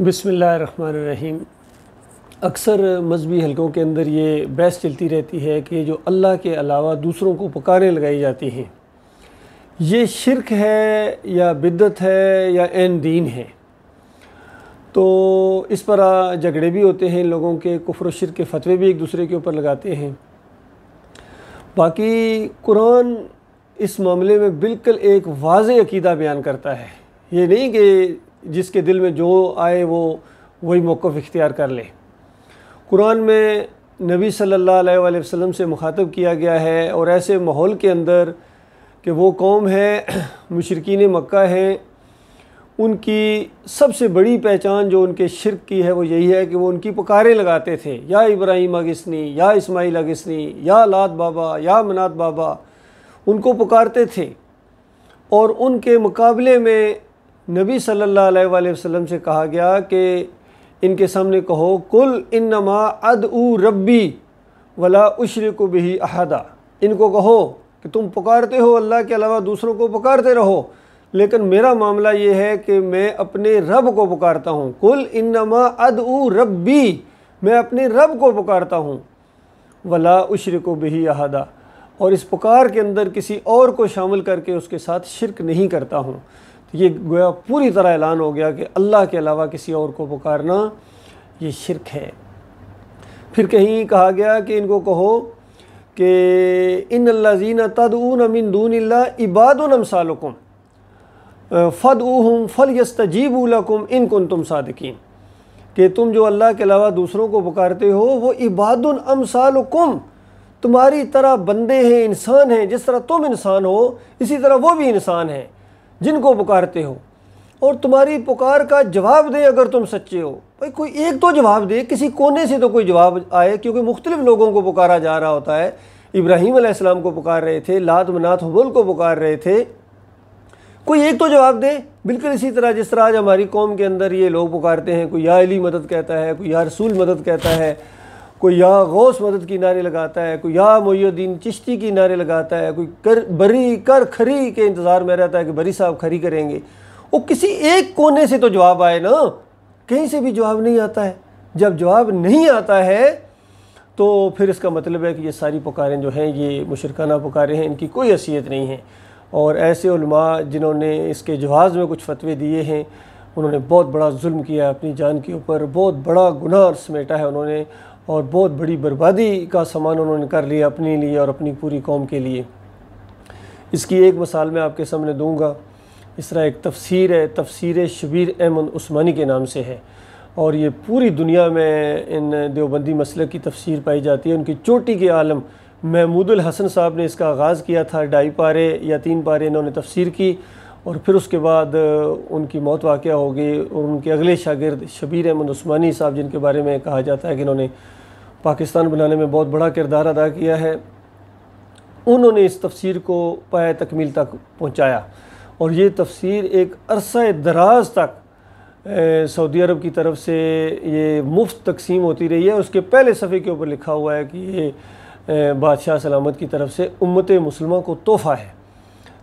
बिस्मिल्लाहिर्रहमानिर्रहीम। अक्सर मजहबी हलकों के अंदर ये बहस चलती रहती है कि जो अल्लाह के अलावा दूसरों को पुकारें लगाई जाती हैं, ये शिरक है या बिद्दत है या ऐन दीन है। तो इस पर झगड़े भी होते हैं लोगों के, कुफ्र और शिरक के फतवे भी एक दूसरे के ऊपर लगाते हैं। बाकी कुरान इस मामले में बिल्कुल एक वाज़ेह अकीदा बयान करता है। ये नहीं कि जिसके दिल में जो आए वो वही मौक़िफ़ इख्तियार कर ले। कुरान में नबी सल्लल्लाहु अलैहि वसल्लम से मुखातब किया गया है और ऐसे माहौल के अंदर कि वो कौम है, मुशरिकीन मक्का हैं, उनकी सबसे बड़ी पहचान जो उनके शिरक की है वो यही है कि वो उनकी पुकारें लगाते थे, या इब्राहीम अगिस्नी, या इस्माइल अगिस्नी, या लात बाबा, या मनात बाबा, उनको पुकारते थे। और उनके मुकाबले में नबी सल्लल्लाहु अलैहि वसल्लम से कहा गया कि इनके सामने कहो, कुल इन्नमा अदऊ रब्बी वला उशरिकु बिही अहदा। इनको कहो कि तुम पुकारते हो अल्लाह के अलावा दूसरों को पुकारते रहो, लेकिन मेरा मामला ये है कि मैं अपने रब को पुकारता हूँ। कुल इन्नमा अदऊ रब्बी, मैं अपने रब को पुकारता हूँ, वला उशरिकु बिही अहदा, और इस पुकार के अंदर किसी और को शामिल करके उसके साथ शिरक नहीं करता हूँ। तो ये गोया पूरी तरह ऐलान हो गया कि अल्लाह के अलावा किसी और को पुकारना ये शिरक है। फिर कहीं कहा गया कि इनको कहो कि इन्नल्लज़ीना तदऊन मिन दूनिल्लाह इबादुन अमसालुकुम फदऊहुम फलयस्तजीबू लकुम इन कुंतुम सादिकीन, कि तुम जो अल्लाह के अलावा दूसरों को पुकारते हो वो इबादुन अमसालुकुम, तुम्हारी तरह बंदे हैं, इंसान हैं। जिस तरह तुम इंसान हो इसी तरह वो भी इंसान हैं जिनको पुकारते हो, और तुम्हारी पुकार का जवाब दे अगर तुम सच्चे हो। भाई कोई एक तो जवाब दे, किसी कोने से तो कोई जवाब आए, क्योंकि मुख्तलिफ लोगों को पुकारा जा रहा होता है। इब्राहीम अलैहिस्सलाम को पुकार रहे थे, लात मनात हुबल को पुकार रहे थे, कोई एक तो जवाब दे। बिल्कुल इसी तरह जिस तरह आज हमारी कौम के अंदर ये लोग पुकारते हैं, कोई या अली मदद कहता है, कोई या रसूल मदद कहता है, कोई या गौस मदद की नारे लगाता है, कोई या मोइनुद्दीन चिश्ती की नारे लगाता है, कोई बरी कर खरी के इंतज़ार में रहता है कि बरी साहब खरी करेंगे। वो किसी एक कोने से तो जवाब आए ना, कहीं से भी जवाब नहीं आता है। जब जवाब नहीं आता है तो फिर इसका मतलब है कि ये सारी पुकारें जो हैं ये मुशरिकाना पुकारें हैं, इनकी कोई हैसियत नहीं है। और ऐसे उलमा जिन्होंने इसके जवाज़ में कुछ फतवे दिए हैं, उन्होंने बहुत बड़ा जुल्म किया है अपनी जान के ऊपर, बहुत बड़ा गुनाह समेटा है उन्होंने, और बहुत बड़ी बर्बादी का सामान उन्होंने कर लिया अपने लिए और अपनी पूरी कौम के लिए। इसकी एक मिसाल मैं आपके सामने दूंगा। इस तरह एक तफसीर है, तफसीर शबीर अहमद उस्मानी के नाम से है, और ये पूरी दुनिया में इन देवबंदी मसलक की तफसीर पाई जाती है। उनकी चोटी के आलम महमूदुल हसन साहब ने इसका आगाज़ किया था, 2.5 पारे या 3 पारे इन्होंने तफसीर की, और फिर उसके बाद उनकी मौत वाक़या हो गई। और उनके अगले शागिर्द शबीर अहमद उस्मानी साहब, जिनके बारे में कहा जाता है कि इन्होंने पाकिस्तान बनाने में बहुत बड़ा किरदार अदा किया है, उन्होंने इस तफसीर को पाए तकमील तक पहुँचाया। और ये तफसीर एक अरसा दराज तक सऊदी अरब की तरफ से ये मुफ्त तकसीम होती रही है। उसके पहले सफ़े के ऊपर लिखा हुआ है कि ये बादशाह सलामत की तरफ से उम्मत मुस्लिमा को तोहफ़ा है।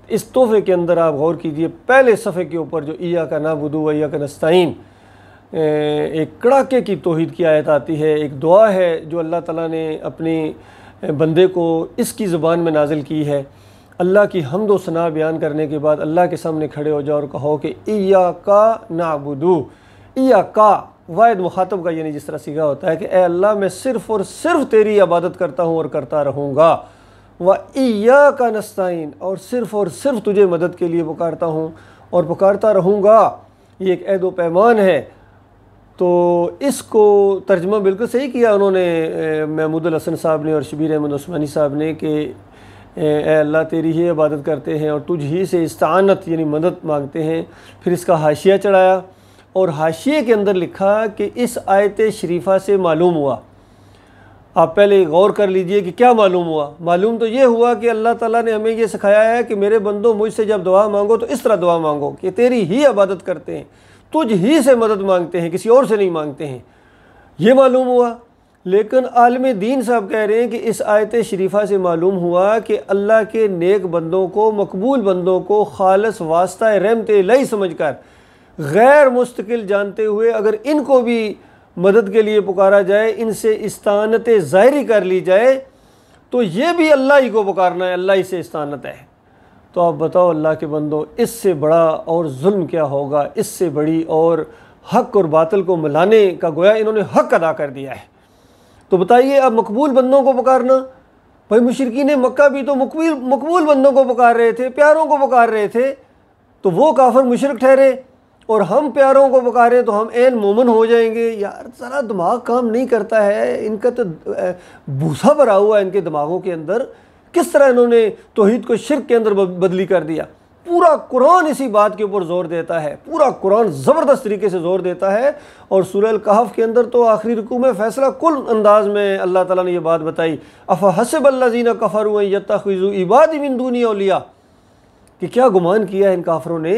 इस तोहफ़े के अंदर आप गौर कीजिए, पहले सफ़े के ऊपर जो इय्याका नअबुदु व इय्याका नस्तईन, एक कड़ाके की तौहीद की आयत आती है, एक दुआ है जो अल्लाह ताला ने अपने बंदे को इसकी ज़ुबान में नाजिल की है। अल्लाह की हम्द व सना बयान करने के बाद अल्लाह के सामने खड़े हो जाओ और कहो कि इय्याका नअबुदु, इय्याका वाहिद मुखातब का यानी जिस तरह सीगा होता है कि ए अल्लाह मैं सिर्फ़ और सिर्फ तेरी इबादत करता हूँ और करता रहूँगा, व इय्याका नस्तईन, और सिर्फ तुझे मदद के लिए पुकारता हूँ और पुकारता रहूँगा। ये एक अहद व पैमान है। तो इसको तर्जमा बिल्कुल सही किया उन्होंने महमूदुल हसन साहब ने और शबीर अहमद उस्मानी साहब ने कि ए अल्लाह तेरी ही इबादत करते हैं और तुझ ही से इस्तानत यानी मदद मांगते हैं। फिर इसका हाशिया चढ़ाया और हाशिए के अंदर लिखा कि इस आयत शरीफा से मालूम हुआ, आप पहले गौर कर लीजिए कि क्या मालूम हुआ। मालूम तो ये हुआ कि अल्लाह ताला ने हमें ये सिखाया है कि मेरे बंदों मुझसे जब दुआ मांगो तो इस तरह दुआ मांगो कि तेरी ही इबादत करते हैं, तुझ ही से मदद मांगते हैं, किसी और से नहीं मांगते हैं, ये मालूम हुआ। लेकिन आलिम दीन साहब कह रहे हैं कि इस आयत शरीफा से मालूम हुआ कि अल्लाह के नेक बंदों को, मकबूल बंदों को खालिस वास्ता रहमत इलाही समझ कर गैर मुस्तकिल जानते हुए अगर इनको भी मदद के लिए पुकारा जाए, इनसे इस्तानत ज़ाहिरी कर ली जाए, तो ये भी अल्लाह ही को पुकारना है, अल्लाह ही से इस्तानत है। तो आप बताओ अल्लाह के बंदो, इससे बड़ा और जुल्म क्या होगा, इससे बड़ी और हक़ और बातिल को मिलाने का गोया इन्होंने हक़ अदा कर दिया है। तो बताइए अब मकबूल बंदों को पुकारना, भाई मुशरिकीन मक्का भी तो मकबूल बंदों को पुकार रहे थे, प्यारों को पुकार रहे थे, तो वो काफिर मुशरिक ठहरे, और हम प्यारों को पुकारें तो हम ऐन मोमिन हो जाएंगे। यार ज़रा दिमाग काम नहीं करता है, इनका तो भूसा भरा हुआ है इनके दिमागों के अंदर। किस तरह इन्होंने तौहीद को शिर्क के अंदर बदली कर दिया। पूरा कुरान इसी बात के ऊपर ज़ोर देता है, पूरा कुरान ज़बरदस्त तरीके से ज़ोर देता है। और सूरह अल-कहफ़ के अंदर तो आखिरी रुकू में फ़ैसला कुल अंदाज में अल्लाह ताला ने यह बात बताई, अफ़हसिबल्लज़ीना कफ़रू अन यत्तख़िज़ू इबादी मिन दूनी औलिया, कि क्या गुमान किया है इन काफरों ने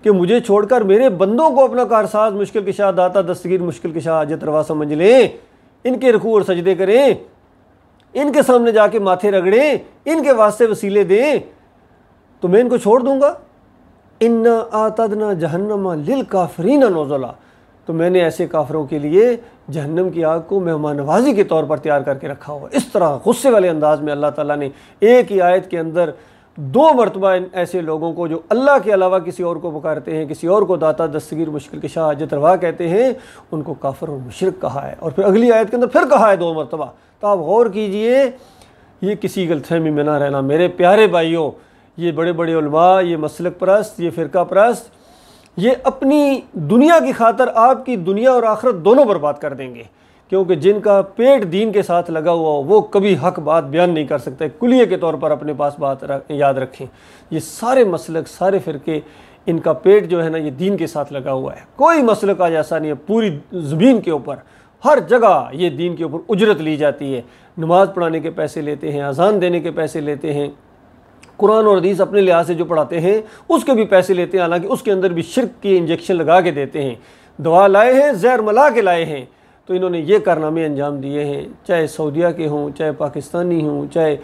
कि मुझे छोड़कर मेरे बंदों को अपना कारसाज, मुश्किल किशा, दाता दस्तगीर, मुश्किल किशा, हाजत रवा समझ लें, इनके रुकू और सजदे करें, इनके सामने जाके माथे रगड़ें, इनके वास्ते वसीले दें, तो मैं इनको छोड़ दूंगा। इन्ना आतदना जहन्नमा लिल काफरीना नुज़ुला, तो मैंने ऐसे काफरों के लिए जहन्नम की आग को मेहमान नवाजी के तौर पर तैयार करके रखा हुआ। इस तरह गुस्से वाले अंदाज में अल्लाह ताला ने एक ही आयत के अंदर 2 मरतबा ऐसे लोगों को जो अल्लाह के अलावा किसी और को पुकारते हैं, किसी और को दाता दस्तगीर, मुश्किल किशा, हाजत रवा कहते हैं, उनको काफिर और मुशरिक कहा है। और फिर अगली आयत के अंदर फिर कहा है 2 मरतबा। तो आप गौर कीजिए, ये किसी गलतफहमी में ना रहना मेरे प्यारे भाइयों। ये बड़े बड़े उलमा, ये मसलक परस्त, ये फ़िरका परस्त, ये अपनी दुनिया की खातर आपकी दुनिया और आखिरत दोनों बर्बाद कर देंगे, क्योंकि जिनका पेट दीन के साथ लगा हुआ हो वो कभी हक बात बयान नहीं कर सकते। कुलिये के तौर पर अपने पास बात याद रखें, ये सारे मसलक, सारे फ़िरके, इनका पेट जो है ना ये दीन के साथ लगा हुआ है। कोई मसलक आज ऐसा नहीं है, पूरी ज़मीन के ऊपर हर जगह ये दीन के ऊपर उजरत ली जाती है। नमाज़ पढ़ाने के पैसे लेते हैं, अज़ान देने के पैसे लेते हैं, कुरान और हदीस अपने लिहाज से जो पढ़ाते हैं उसके भी पैसे लेते हैं, हालांकि उसके अंदर भी शिर्क की इंजेक्शन लगा के देते हैं। दवा लाए हैं, जहर मला के लाए हैं। तो इन्होंने ये कारनामे अंजाम दिए हैं, चाहे सऊदीया के हों, चाहे पाकिस्तानी हों, चाहे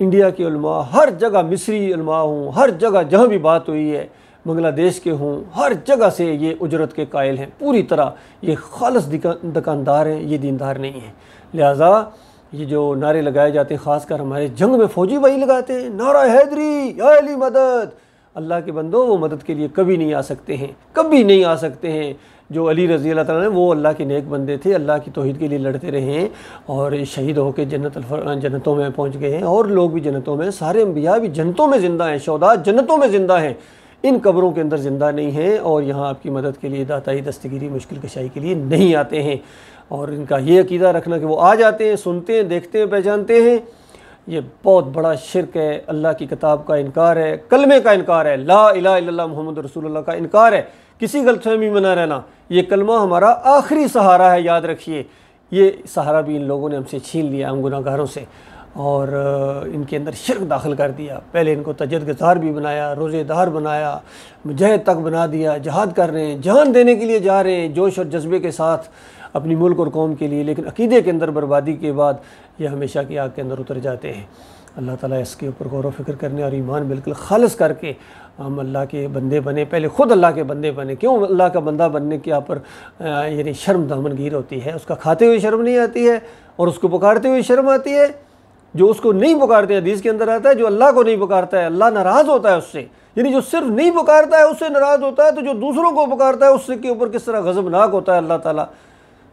इंडिया के उलमा, हर जगह मिस्री उलमा हों, हर जगह जहाँ भी बात हुई है, बांग्लादेश के हों, हर जगह से ये उजरत के कायल हैं पूरी तरह। ये खालिस दुकानदार हैं, ये दीनदार नहीं हैं। लिहाजा ये जो नारे लगाए जाते हैं, ख़ासकर हमारे जंग में फ़ौजी भाई लगाते हैं, नारा हैदरी या अली मदद, अल्लाह के बंदो वो मदद के लिए कभी नहीं आ सकते हैं, कभी नहीं आ सकते हैं। जो अली रज़ी अल्लाह ताला ने, वो अल्लाह के नेक बंदे थे, अल्लाह की तौहीद के लिए लड़ते रहे हैं और शहीद होकर जन्नतों में पहुँच गए हैं। और लोग भी जन्नतों में, सारे अम्बिया भी जन्नतों में ज़िंदा हैं, शौहदा जन्नतों में ज़िंदा हैं, इन कब्रों के अंदर ज़िंदा नहीं हैं। और यहाँ आपकी मदद के लिए, दाताई, दस्तगीरी, मुश्किल कशाई के लिए नहीं आते हैं। और इनका ये अकीदा रखना कि वो आ जाते हैं, सुनते हैं, देखते हैं, पहचानते हैं, ये बहुत बड़ा शिर्क है। अल्लाह की किताब का इनकार है, कलमे का इनकार है, ला इलाहा इल्लल्लाह मुहम्मद रसूलुल्लाह का इनकार है, किसी गलतफहमी में ना रहना। ये कलमा हमारा आखिरी सहारा है, याद रखिए। ये सहारा भी इन लोगों ने हमसे छीन लिया, हम गुनाहगारों से, और इनके अंदर शिर्क दाखिल कर दिया। पहले इनको तजद्दुदार भी बनाया, रोज़ेदार बनाया, मुजाहिद तक बना दिया, जहाद कर रहे हैं, जान देने के लिए जा रहे हैं जोश और जज्बे के साथ अपनी मुल्क और कौम के लिए, लेकिन अकीदे के अंदर बर्बादी के बाद ये हमेशा की आग के अंदर उतर जाते हैं। अल्लाह ताला इसके ऊपर गौर व फिक्र करने और ईमान बिल्कुल खालिस करके हम अल्लाह के बंदे बने। पहले ख़ुद अल्लाह के बंदे बने। क्यों अल्लाह का बंदा बनने के यहाँ पर यानी शर्म दामनगीर होती है, उसका खाते हुए शर्म नहीं आती है और उसको पुकारते हुए शर्म आती है। जो उसको नहीं पुकारते, हदीस के अंदर आता है, जो अल्लाह को नहीं पुकारता है अल्लाह नाराज़ होता है उससे, यानी जो सिर्फ नहीं पुकारता है उससे नाराज़ होता है, तो जो दूसरों को पुकारता है उससे के ऊपर किस तरह गज़बनाक होता है अल्लाह ताला।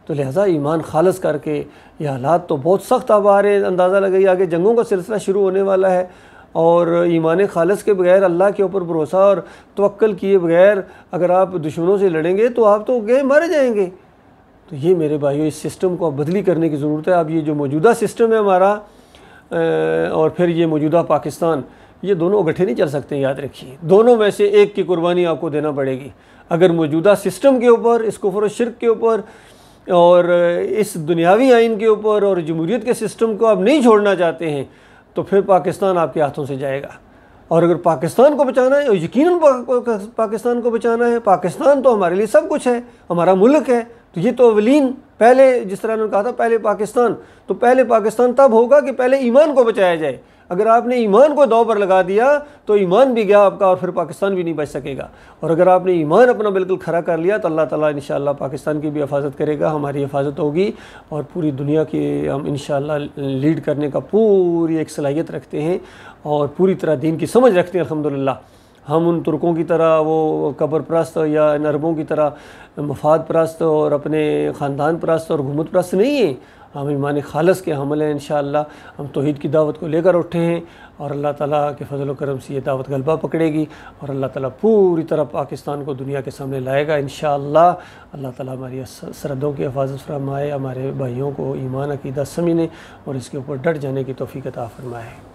तो लिहाजा ईमान खालिस करके, ये हालात तो बहुत सख्त अब आ रहे हैं, अंदाज़ा लगाइए आगे जंगों का सिलसिला शुरू होने वाला है। और ईमान खालिस के बगैर, अल्लाह के ऊपर भरोसा और तवक्कल किए बगैर अगर आप दुश्मनों से लड़ेंगे तो आप तो गए मारे जाएंगे। तो ये मेरे भाइयों, इस सिस्टम को बदली करने की ज़रूरत है। अब ये जो मौजूदा सिस्टम है हमारा और फिर ये मौजूदा पाकिस्तान, ये दोनों इकट्ठे नहीं चल सकते, याद रखिए। दोनों में से एक की कुर्बानी आपको देना पड़ेगी। अगर मौजूदा सिस्टम के ऊपर, इस कुफ्र और शिर्क के ऊपर और इस दुनियावी आइन के ऊपर और जमहूरियत के सिस्टम को आप नहीं छोड़ना चाहते हैं तो फिर पाकिस्तान आपके हाथों से जाएगा। और अगर पाकिस्तान को बचाना है, और यकीनन पाकिस्तान को बचाना है, पाकिस्तान तो हमारे लिए सब कुछ है, हमारा मुल्क है, तो ये तो अवलीन पहले, जिस तरह उन्होंने कहा था पहले पाकिस्तान, तो पहले पाकिस्तान तब होगा कि पहले ईमान को बचाया जाए। अगर आपने ईमान को दांव पर लगा दिया तो ईमान भी गया आपका, और फिर पाकिस्तान भी नहीं बच सकेगा। और अगर आपने ईमान अपना बिल्कुल खरा कर लिया तो अल्लाह ताला इंशाअल्लाह पाकिस्तान की भी हिफाजत करेगा, हमारी हिफाजत होगी, और पूरी दुनिया की हम इंशाअल्लाह लीड करने का पूरी एक सलाहियत रखते हैं और पूरी तरह दीन की समझ रखते हैं अल्हम्दुलिल्लाह। हम उन तुर्कों की तरह वो कब्र परस्त या इन अरबों की तरह मफाद परस्त और अपने ख़ानदान परस्त और हुकूमत परस्त नहीं हैं। हम ईमान खालस के हमल हैं इंशाअल्लाह। हम तौहीद की दावत को लेकर उठे हैं और अल्लाह ताला के फजल व करम से ये दावत गलबा पकड़ेगी और अल्लाह ताला पूरी तरह पाकिस्तान को दुनिया के सामने लाएगा इंशाअल्लाह। अल्लाह ताला हमारी सरहदों की हिफाजत फरमाए, हमारे भाइयों को ईमान अकीदा समझने और इसके ऊपर डट जाने की तौफीक अता फरमाए।